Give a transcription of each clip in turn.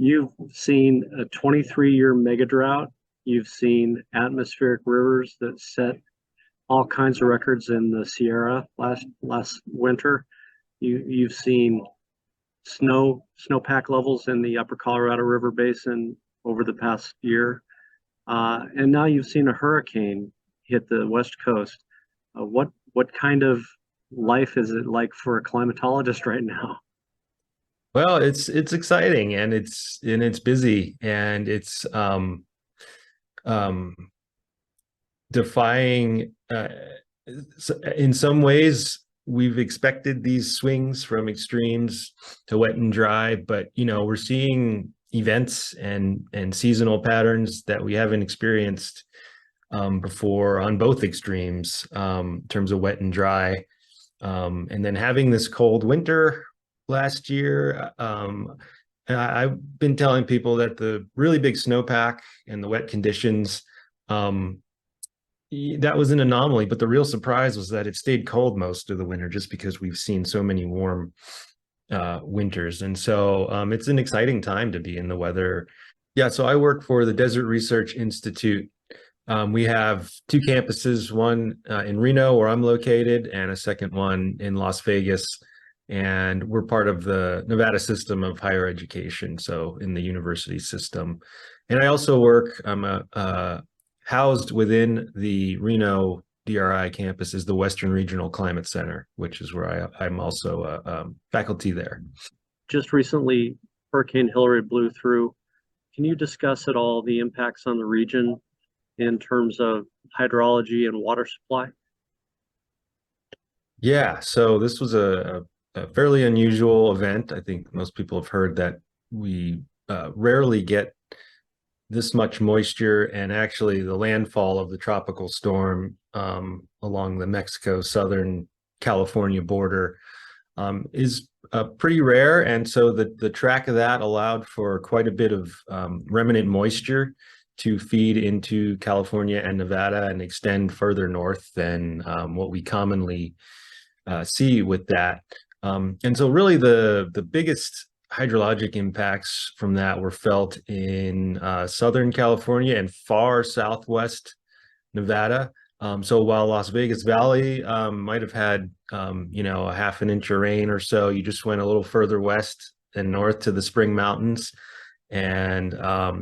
You've seen a 23-year mega drought. You've seen atmospheric rivers that set all kinds of records in the Sierra last winter. You've seen snowpack levels in the upper Colorado River Basin over the past year. And now you've seen a hurricane hit the West Coast. What kind of life is it like for a climatologist right now? Well, it's exciting and it's busy and it's um defying in some ways we've expected these swings from extremes to wet and dry, but we're seeing events and seasonal patterns that we haven't experienced before on both extremes, in terms of wet and dry. And then having this cold winter last year, I've been telling people that the really big snowpack and the wet conditions, that was an anomaly, but the real surprise was that it stayed cold most of the winter just because we've seen so many warm winters. And so it's an exciting time to be in the weather. Yeah, so I work for the Desert Research Institute. We have two campuses, one in Reno, where I'm located, and a second one in Las Vegas. And we're part of the Nevada system of higher education, so in the university system. And I also work, I'm housed within the Reno DRI campus is the Western Regional Climate Center, which is where I'm also faculty there. Just recently, Hurricane Hilary blew through. Can you discuss at all the impacts on the region in terms of hydrology and water supply? Yeah, so this was a fairly unusual event. I think most people have heard that we rarely get this much moisture, and actually the landfall of the tropical storm along the Mexico southern California border is pretty rare. And so the track of that allowed for quite a bit of remnant moisture to feed into California and Nevada and extend further north than what we commonly see with that. And so really the biggest hydrologic impacts from that were felt in Southern California and far southwest Nevada. So while Las Vegas Valley might have had, a half an inch of rain or so, you just went a little further west and north to the Spring Mountains, and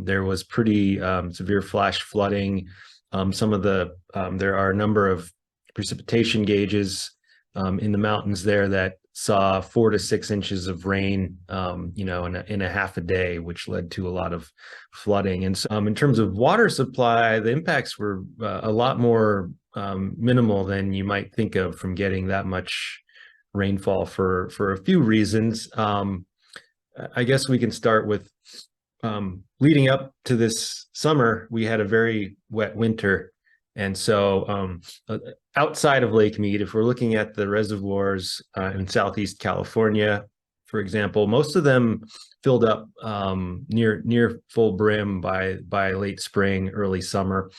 there was pretty severe flash flooding. There are a number of precipitation gauges in the mountains there that saw 4 to 6 inches of rain, in a half a day, which led to a lot of flooding. And so, in terms of water supply, the impacts were a lot more minimal than you might think of from getting that much rainfall for a few reasons. I guess we can start with leading up to this summer, we had a very wet winter. And so outside of Lake Mead, if we're looking at the reservoirs in Southeast California, for example, most of them filled up near full brim by late spring, early summer.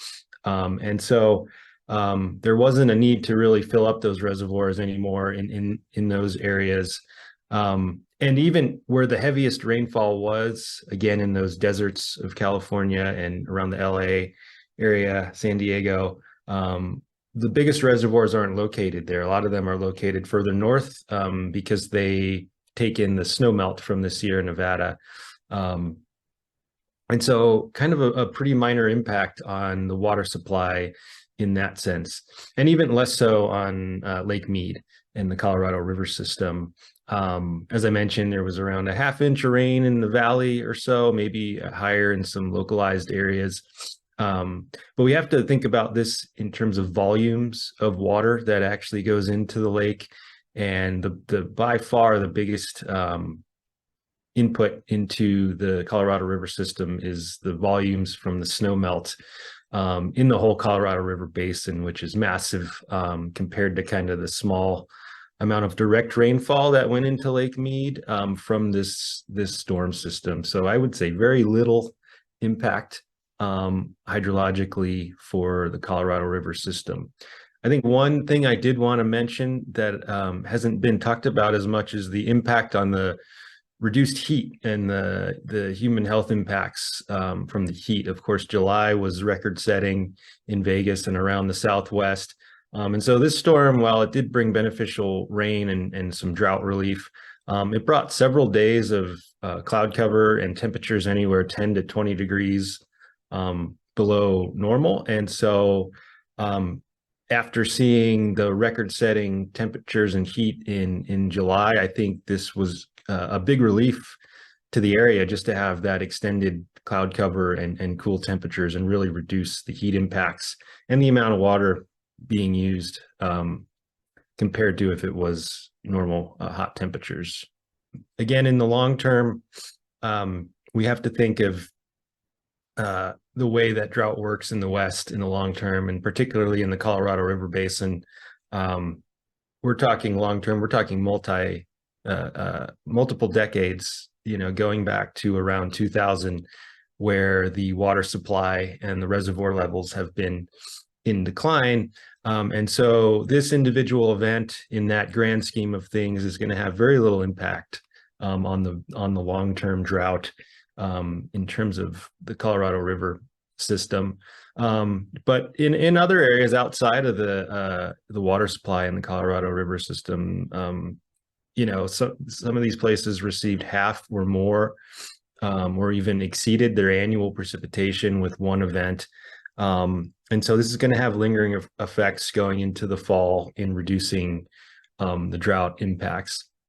And so there wasn't a need to really fill up those reservoirs anymore in those areas. And even where the heaviest rainfall was, again, in those deserts of California and around the LA area, San Diego, the biggest reservoirs aren't located there. A lot of them are located further north because they take in the snow melt from the Sierra Nevada. And so kind of a pretty minor impact on the water supply in that sense, and even less so on Lake Mead and the Colorado River system. As I mentioned, there was around a half inch of rain in the valley or so, maybe higher in some localized areas. But we have to think about this in terms of volumes of water that actually goes into the lake. And the by far the biggest input into the Colorado River system is the volumes from the snow melt in the whole Colorado River Basin, which is massive compared to kind of the small amount of direct rainfall that went into Lake Mead from this storm system. So I would say very little impact hydrologically for the Colorado River system. I think one thing I did want to mention that hasn't been talked about as much is the impact on the reduced heat and the human health impacts from the heat. Of course, July was record setting in Vegas and around the Southwest. And so this storm, while it did bring beneficial rain and some drought relief, it brought several days of cloud cover and temperatures anywhere 10 to 20 degrees below normal. And so after seeing the record-setting temperatures and heat in July, I think this was a big relief to the area just to have that extended cloud cover and cool temperatures and really reduce the heat impacts and the amount of water being used compared to if it was normal hot temperatures. Again, in the long term, we have to think of the way that drought works in the West in the long term, and particularly in the Colorado River Basin. We're talking long term, we're talking multiple decades, going back to around 2000, where the water supply and the reservoir levels have been in decline. And so this individual event in that grand scheme of things is going to have very little impact on the long-term drought in terms of the Colorado River system. But in other areas outside of the water supply in the Colorado River system, some of these places received half or more, or even exceeded their annual precipitation with one event. And so this is going to have lingering effects going into the fall in reducing the drought impacts.